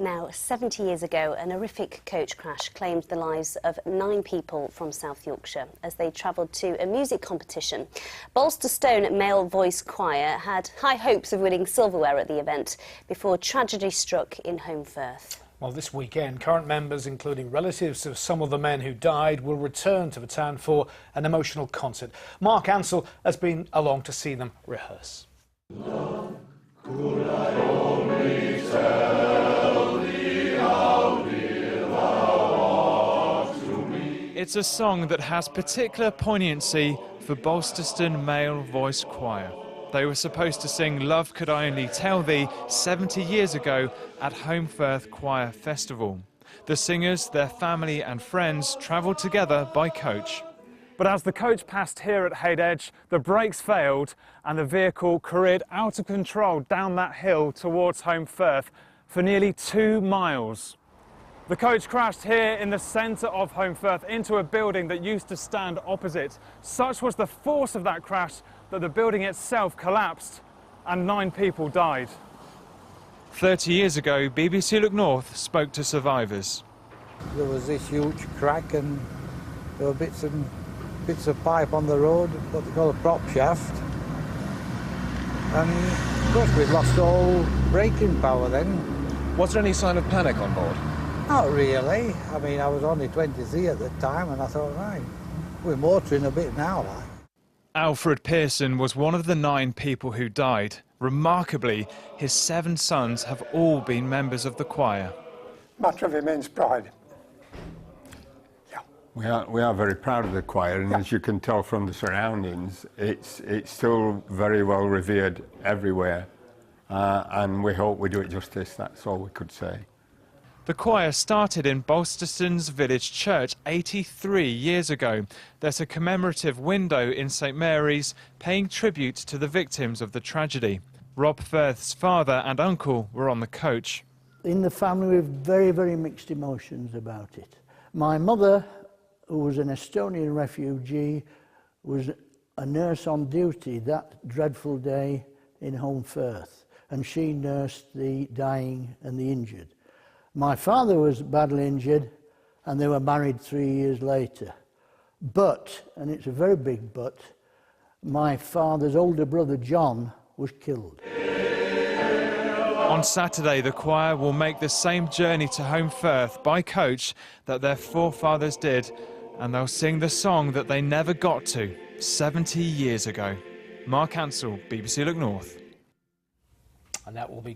Now, 70 years ago, an horrific coach crash claimed the lives of 9 people from South Yorkshire as they travelled to a music competition. Bolsterstone Male Voice Choir had high hopes of winning silverware at the event before tragedy struck in Holmfirth. Well, this weekend, current members, including relatives of some of the men who died, will return to the town for an emotional concert. Mark Ansell has been along to see them rehearse. It's a song that has particular poignancy for Bolsterstone Male Voice Choir. They were supposed to sing Love Could I Only Tell Thee 70 years ago at Holmfirth Choir Festival. The singers, their family and friends travelled together by coach. But as the coach passed here at Hayde Edge, the brakes failed and the vehicle careered out of control down that hill towards Holmfirth for nearly 2 miles. The coach crashed here in the centre of Holmfirth into a building that used to stand opposite. Such was the force of that crash that the building itself collapsed and 9 people died. 30 years ago, BBC Look North spoke to survivors. There was this huge crack and there were bits of pipe on the road, what they call a prop shaft. And of course we'd lost all braking power then. Was there any sign of panic on board? Not really. I mean, I was only 23 at the time and I thought, right, we're motoring a bit now, like. Alfred Pearson was one of the 9 people who died. Remarkably, his 7 sons have all been members of the choir. Matter of immense pride. Yeah. We are very proud of the choir, and as you can tell from the surroundings, it's still very well revered everywhere, and we hope we do it justice. That's all we could say. The choir started in Bolsterstone's village church 83 years ago. There's a commemorative window in St Mary's paying tribute to the victims of the tragedy. Rob Firth's father and uncle were on the coach. In the family we have very, very mixed emotions about it. My mother, who was an Estonian refugee, was a nurse on duty that dreadful day in Holmfirth, and she nursed the dying and the injured. My father was badly injured and they were married 3 years later. But, and it's a very big but, my father's older brother John was killed. On Saturday, the choir will make the same journey to Holmfirth by coach that their forefathers did, and they'll sing the song that they never got to 70 years ago. Mark Ansell, BBC Look North. And that will be